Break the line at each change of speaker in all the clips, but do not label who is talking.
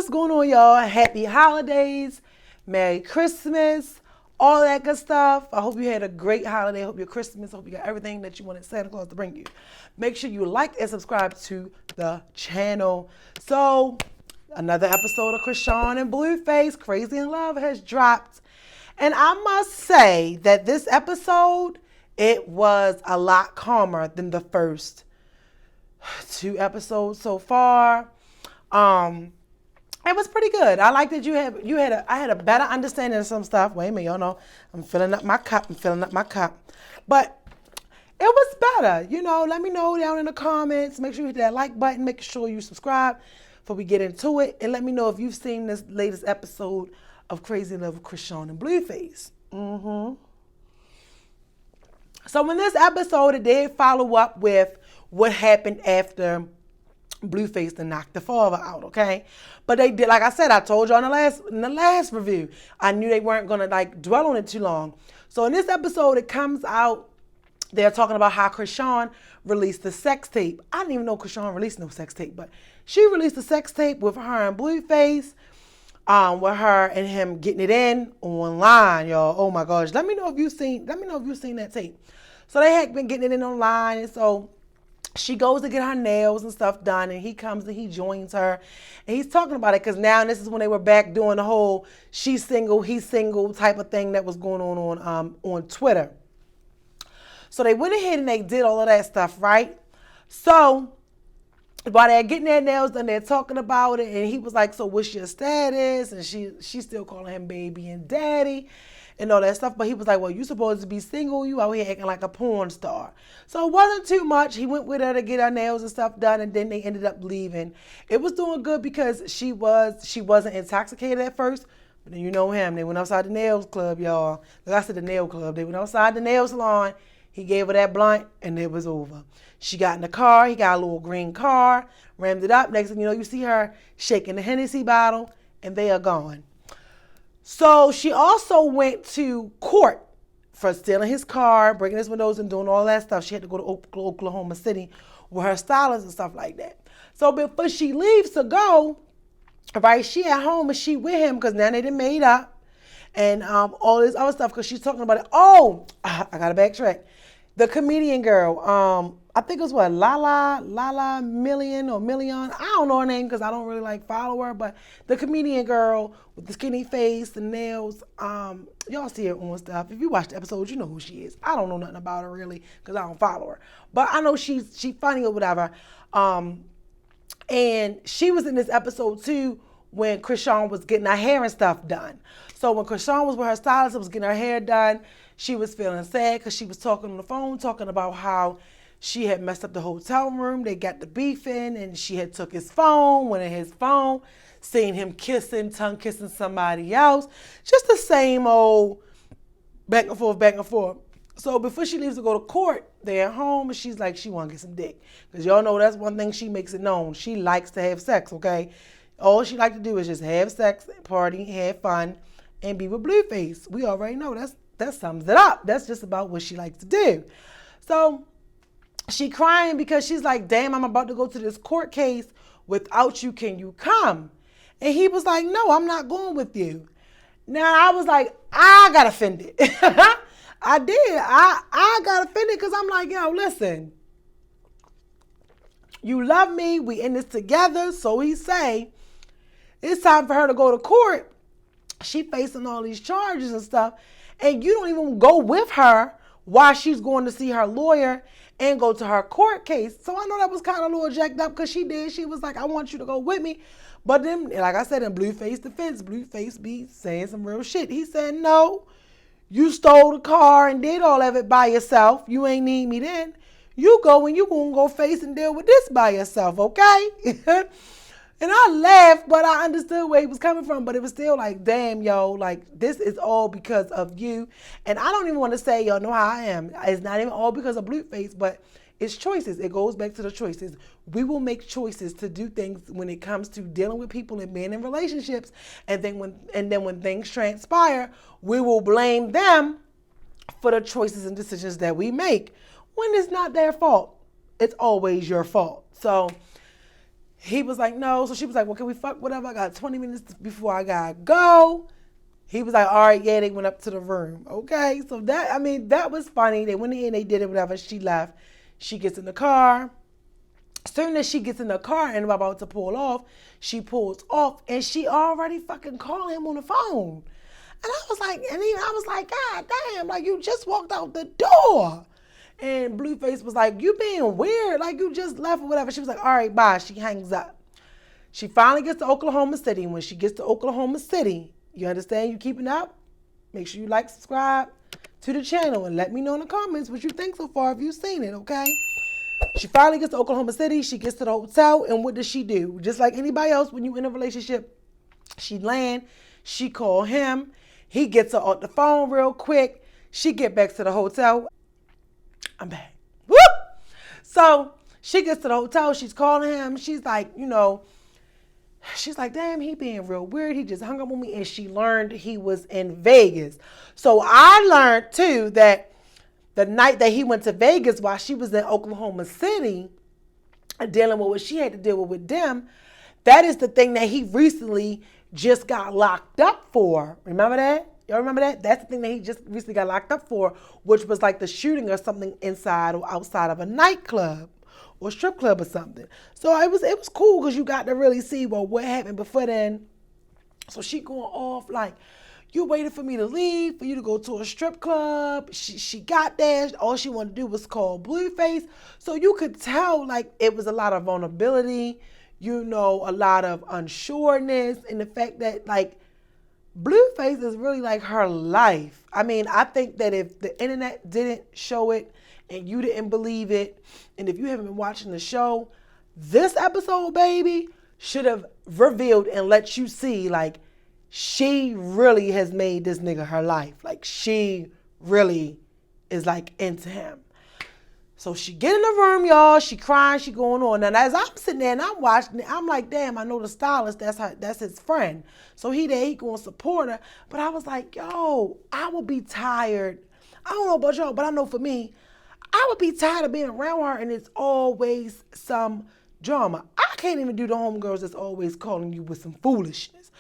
what's going on, y'all? Happy holidays, Merry Christmas, all that good stuff. I hope you had a great holiday. I hope your Christmas, I hope you got everything that you wanted Santa Claus to bring you. Make sure you like and subscribe to the channel. So, another episode of Chrisean and Blueface, Crazy in Love, has dropped. And I must say that this episode, it was a lot calmer than the first 2 episodes so far. It was pretty good. I like that I had a better understanding of some stuff. Wait a minute, y'all know I'm filling up my cup. But it was better. Let me know down in the comments. Make sure you hit that like button. Make sure you subscribe before we get into it. And let me know if you've seen this latest episode of Crazy in Love with Chrisean and Blueface. So in this episode, it did follow up with what happened after Blueface to knock the father out, okay? But they did, like I said, I told you in the last review, I knew they weren't gonna dwell on it too long. So in this episode, it comes out, they're talking about how Chrisean released the sex tape. I didn't even know Chrisean released no sex tape, but she released a sex tape with her and Blueface, with her and him getting it in online, y'all. Oh my gosh. Let me know if you've seen that tape. So they had been getting it in online, and so she goes to get her nails and stuff done, and he comes and he joins her, and he's talking about it because now this is when they were back doing the whole she's single, he's single type of thing that was going on Twitter. So they went ahead and they did all of that stuff, right? So while they're getting their nails done, they're talking about it, and he was like, "So what's your status?" And she's still calling him baby and daddy and all that stuff. But he was like, "Well, you supposed to be single. You out here acting like a porn star." So it wasn't too much. He went with her to get her nails and stuff done, and then they ended up leaving. It was doing good because she wasn't intoxicated at first. But then you know him. They went outside the nails club, y'all. Like I said, the nail club. They went outside the nail salon. He gave her that blunt, and it was over. She got in the car. He got a little green car, rammed it up. Next thing you know, you see her shaking the Hennessy bottle, and they are gone. So she also went to court for stealing his car, breaking his windows, and doing all that stuff. She had to go to Oklahoma City with her stylist and stuff like that. So before she leaves to go, right, she at home and she with him because now they done made up and all this other stuff because she's talking about it. Oh, I got to backtrack. The comedian girl, I think it was Lala Million or Million. I don't know her name because I don't really follow her, but the comedian girl with the skinny face, the nails, y'all see her on stuff. If you watch the episode, you know who she is. I don't know nothing about her really because I don't follow her, but I know she's funny or whatever. And she was in this episode too when Chrisean was getting her hair and stuff done. So when Chrisean was with her stylist and was getting her hair done, she was feeling sad because she was talking on the phone, talking about how she had messed up the hotel room. They got the beef in, and she had took his phone, went in his phone, seen him tongue kissing somebody else. Just the same old back and forth. So before she leaves to go to court, they're at home, and she's like, she want to get some dick. Because y'all know that's one thing she makes it known. She likes to have sex, okay? All she likes to do is just have sex, party, have fun, and be with Blueface. We already know that sums it up. That's just about what she likes to do. So she crying because she's like, damn, I'm about to go to this court case without you. Can you come? And he was like, no, I'm not going with you. Now I was like, I got offended. I did. I got offended because I'm like, yo, listen, you love me. We in this together. So he say, it's time for her to go to court. She facing all these charges and stuff. And you don't even go with her while she's going to see her lawyer and go to her court case. So I know that was kind of a little jacked up because she did. She was like, I want you to go with me. But then, like I said, in Blueface defense, Blueface be saying some real shit. He said, no, you stole the car and did all of it by yourself. You ain't need me then. You go and you going to go face and deal with this by yourself, okay? And I laughed, but I understood where he was coming from. But it was still like, damn, yo, this is all because of you. And I don't even want to say, y'all know how I am. It's not even all because of Blueface, but it's choices. It goes back to the choices. We will make choices to do things when it comes to dealing with people and being in relationships. And then when things transpire, we will blame them for the choices and decisions that we make when it's not their fault. It's always your fault. So He was like, no. So she was like, well, can we fuck whatever? I got 20 minutes before I gotta go. He was like, all right, yeah, they went up to the room. Okay. So that was funny. They went in, they did it, whatever. She left. She gets in the car. As soon as she gets in the car and about to pull off, she pulls off and she already fucking called him on the phone. And I was like, God damn, like you just walked out the door. And Blueface was like, you being weird, like you just left or whatever. She was like, all right, bye. She hangs up. She finally gets to Oklahoma City. When she gets to Oklahoma City, you understand, you keeping up? Make sure you like, subscribe to the channel and let me know in the comments what you think so far if you've seen it, okay? She finally gets to Oklahoma City. She gets to the hotel, and what does she do? Just like anybody else, when you in a relationship, she land, she call him. He gets her off the phone real quick. She get back to the hotel. I'm back. Whoop! So she gets to the hotel. She's calling him. She's like, she's like, damn, he being real weird. He just hung up on me, and she learned he was in Vegas. So I learned too that the night that he went to Vegas while she was in Oklahoma City dealing with what she had to deal with them, that is the thing that he recently just got locked up for. Remember that? Y'all remember that? That's the thing that he just recently got locked up for, which was like the shooting or something inside or outside of a nightclub or strip club or something. So it was cool because you got to really see what happened before then. So she going off like, you waited for me to leave, for you to go to a strip club. She got there. All she wanted to do was call Blueface. So you could tell like it was a lot of vulnerability, a lot of unsureness, and the fact that like Blueface is really like her life. I mean, I think that if the internet didn't show it and you didn't believe it, and if you haven't been watching the show, this episode, baby, should have revealed and let you see like she really has made this nigga her life. Like she really is like into him. So she get in the room, y'all. She crying, she going on. And as I'm sitting there and I'm watching it, I'm like, damn, I know the stylist, that's his friend. So he going to support her. But I was like, yo, I would be tired. I don't know about y'all, but I know for me, I would be tired of being around her and it's always some drama. I can't even do the homegirls that's always calling you with some foolishness.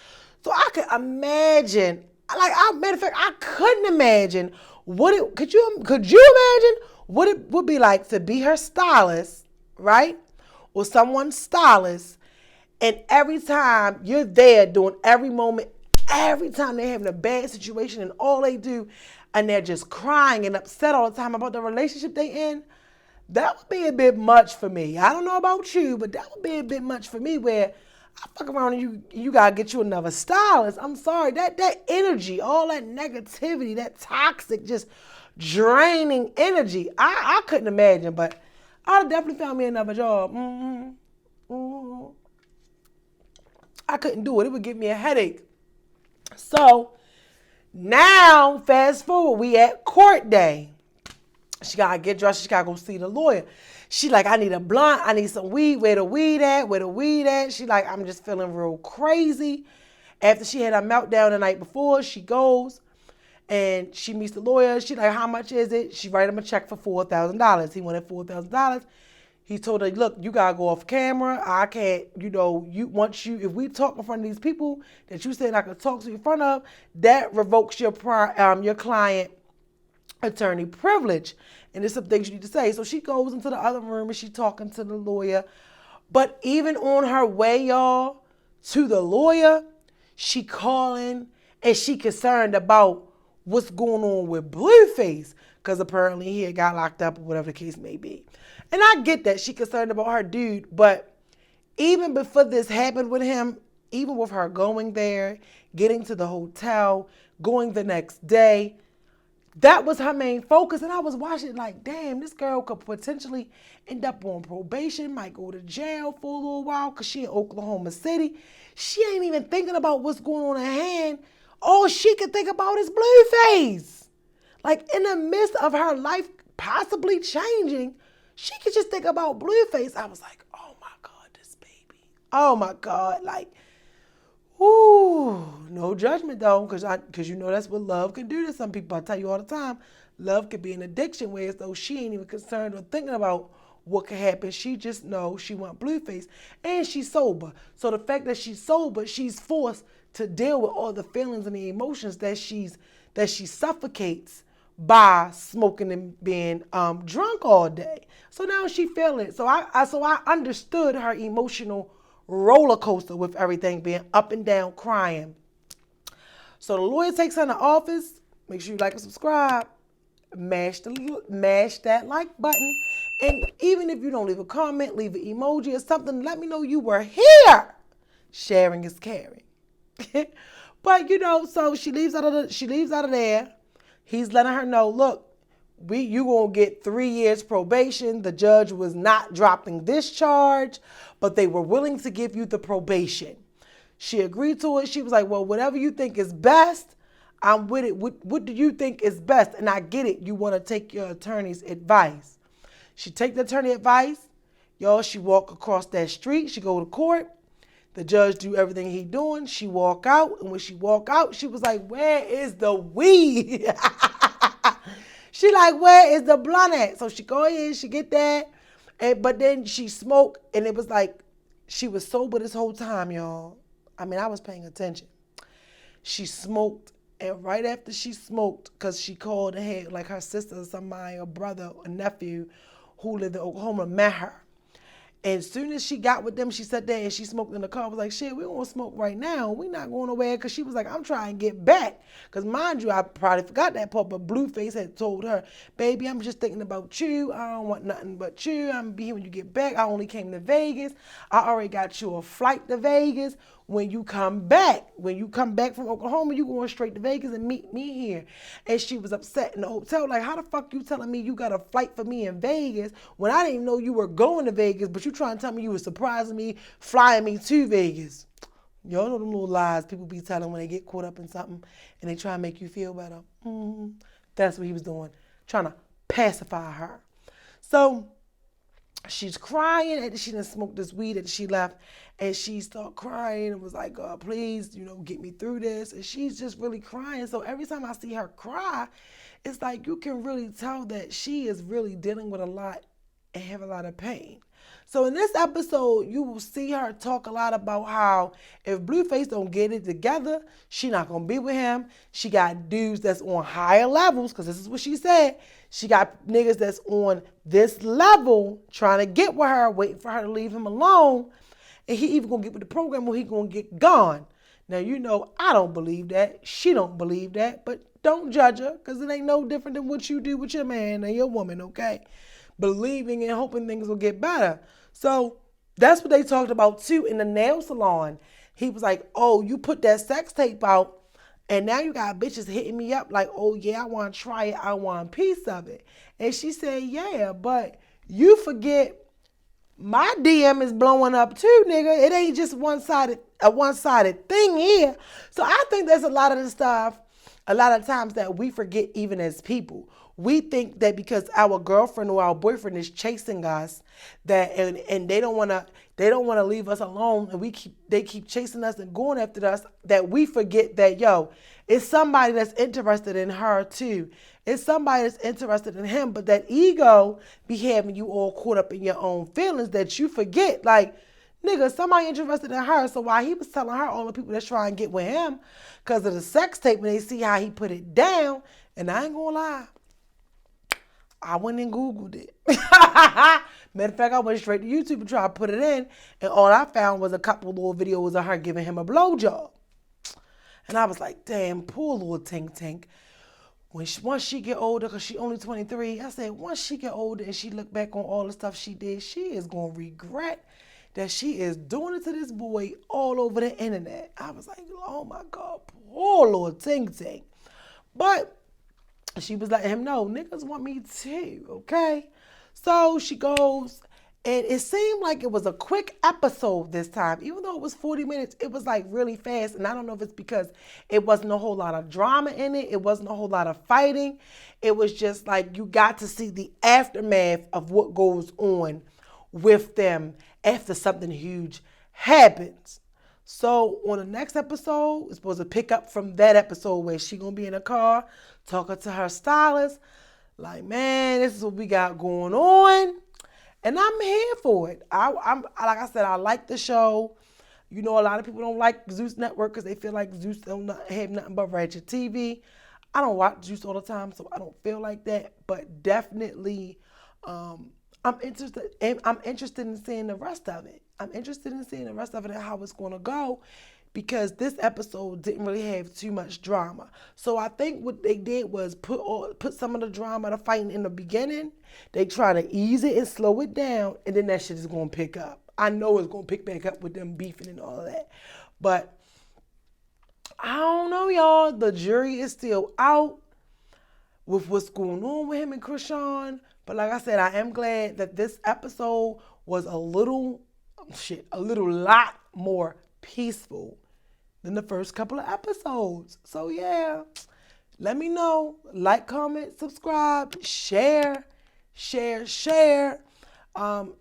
So I could imagine, matter of fact, I couldn't imagine could you imagine what it would be like to be her stylist, right? Or someone's stylist, and every time you're there doing every moment, every time they're having a bad situation and all they do, and they're just crying and upset all the time about the relationship they in, that would be a bit much for me. I don't know about you, but that would be a bit much for me where I fuck around and you gotta get you another stylist. I'm sorry, that energy, all that negativity, that toxic, just draining energy. I couldn't imagine, but I'd have definitely found me another job. I couldn't do it. It would give me a headache. So now, fast forward, we at court day. She gotta get dressed. She gotta go see the lawyer. She like, I need a blunt. I need some weed. Where the weed at? Where the weed at? She like, I'm just feeling real crazy. After she had a meltdown the night before, she goes and she meets the lawyer. She like, how much is it? She write him a check for $4,000. He wanted $4,000. He told her, look, you gotta go off camera. I can't, if we talk in front of these people that you said I could talk to you in front of, that revokes your client attorney privilege. And there's some things you need to say. So she goes into the other room and she's talking to the lawyer. But even on her way, y'all, to the lawyer, she calling and she concerned about what's going on with Blueface. Because apparently he had got locked up or whatever the case may be. And I get that she concerned about her dude. But even before this happened with him, even with her going there, getting to the hotel, going the next day, that was her main focus. And I was watching like, damn, this girl could potentially end up on probation, might go to jail for a little while because she in Oklahoma City. She ain't even thinking about what's going on at hand. All she could think about is Blueface. Like in the midst of her life possibly changing, she could just think about Blueface. I was like, oh my God, this baby. Oh my God, like, ooh, no judgment though, because that's what love can do to some people. I tell you all the time, love can be an addiction where as though she ain't even concerned or thinking about what could happen. She just knows she want Blueface, and she's sober. So the fact that she's sober, she's forced to deal with all the feelings and the emotions that she suffocates by smoking and being drunk all day. So now she feeling it. So I understood her emotional roller coaster with everything being up and down, crying. So the lawyer takes her in the office. Make sure you like and subscribe. Mash that like button. And even if you don't leave a comment, leave an emoji or something, let me know you were here. Sharing is caring. But so she leaves out of there. He's letting her know, look, you gonna get 3 years probation. The judge was not dropping this charge, but they were willing to give you the probation. She agreed to it. She was like, well, whatever you think is best, I'm with it. What do you think is best? And I get it. You want to take your attorney's advice. She take the attorney advice. Y'all, she walk across that street. She go to court. The judge do everything he doing. She walk out. And when she walk out, she was like, where is the weed? She like, where is the blunt at? So she go in, she get that. But then she smoked. And it was like, she was sober this whole time, y'all. I mean, I was paying attention. She smoked. And right after she smoked, because she called and had like her sister or somebody, or brother or nephew who lived in Oklahoma, met her. And as soon as she got with them, she sat there and she smoked in the car. I was like, shit, we gonna smoke right now. We not going nowhere. Because she was like, I'm trying to get back. Because mind you, I probably forgot that part, but Blueface had told her, baby, I'm just thinking about you. I don't want nothing but you. I'm going to be here when you get back. I only came to Vegas. I already got you a flight to Vegas. When you come back from Oklahoma, you going straight to Vegas and meet me here. And she was upset in the hotel. Like, how the fuck you telling me you got a flight for me in Vegas when I didn't even know you were going to Vegas, but you trying to tell me you were surprising me, flying me to Vegas. Y'all know them little lies people be telling when they get caught up in something and they try to make you feel better. That's what he was doing, trying to pacify her. So she's crying and she done smoked this weed and she left, and she started crying and was like, God, please, get me through this. And she's just really crying. So every time I see her cry, it's like you can really tell that she is really dealing with a lot and have a lot of pain. So in this episode, you will see her talk a lot about how if Blueface don't get it together, she not going to be with him. She got dudes that's on higher levels, because this is what she said. She got niggas that's on this level trying to get with her, waiting for her to leave him alone. And he even going to get with the program or he going to get gone. Now, I don't believe that. She don't believe that. But don't judge her, because it ain't no different than what you do with your man and your woman, okay? Believing and hoping things will get better. So that's what they talked about too in the nail salon. He was like, oh, you put that sex tape out and now you got bitches hitting me up like, oh yeah, I want to try it. I want a piece of it. And she said, yeah, but you forget my DM is blowing up too, nigga. It ain't just a one-sided thing here. So I think there's a lot of the stuff, a lot of times that we forget even as people. We think that because our girlfriend or our boyfriend is chasing us, that and they don't want to leave us alone, and they keep chasing us and going after us, that we forget that it's somebody that's interested in her too. It's somebody that's interested in him, but that ego be having you all caught up in your own feelings that you forget. Like, nigga, somebody interested in her. So while he was telling her all the people that's trying to get with him because of the sex tape, and they see how he put it down, and I ain't gonna lie, I went and Googled it. Matter of fact, I went straight to YouTube and tried to put it in, and all I found was a couple little videos of her giving him a blowjob. And I was like, damn, poor little Tink Tink. Once she get older, because she only 23, I said, once she get older and she look back on all the stuff she did, she is going to regret that she is doing it to this boy all over the internet. I was like, oh my God, poor little Tink Tink. But she was letting him know, niggas want me too, okay? So she goes, and it seemed like it was a quick episode this time. Even though it was 40 minutes, it was like really fast. And I don't know if it's because it wasn't a whole lot of drama in it. It wasn't a whole lot of fighting. It was just like you got to see the aftermath of what goes on with them after something huge happens. So on the next episode, it's supposed to pick up from that episode where she gonna be in a car talking to her stylist. Like, man, this is what we got going on. And I'm here for it. I'm like I said, I like the show. You know, a lot of people don't like Zeus Network because they feel like Zeus don't have nothing but ratchet TV. I don't watch Zeus all the time, so I don't feel like that. But definitely, I'm interested. I'm interested in seeing the rest of it. I'm interested in seeing the rest of it and how it's going to go, because this episode didn't really have too much drama. So I think what they did was put some of the drama, the fighting in the beginning. They try to ease it and slow it down, and then that shit is going to pick up. I know it's going to pick back up with them beefing and all of that. But I don't know, y'all. The jury is still out with what's going on with him and Chrisean. But like I said, I am glad that this episode was a little lot more peaceful than the first couple of episodes. So yeah, let me know. Like, comment, subscribe, share, share, share.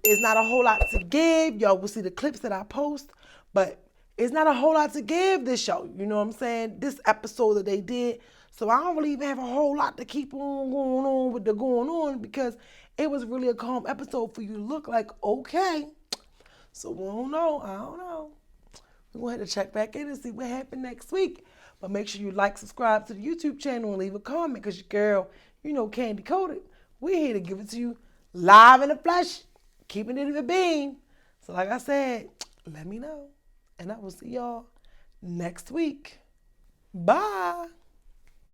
It's not a whole lot to give. Y'all will see the clips that I post, but it's not a whole lot to give this show. You know what I'm saying? This episode that they did. So I don't really even have a whole lot to keep on going on with the going on, because it was really a calm episode for you to look like, okay. So I don't know. We're going to have to check back in and see what happened next week. But make sure you like, subscribe to the YouTube channel, and leave a comment, because your girl, you know, Candy Coated. We're here to give it to you live in the flesh, keeping it in the beam. So like I said, let me know. And I will see y'all next week. Bye.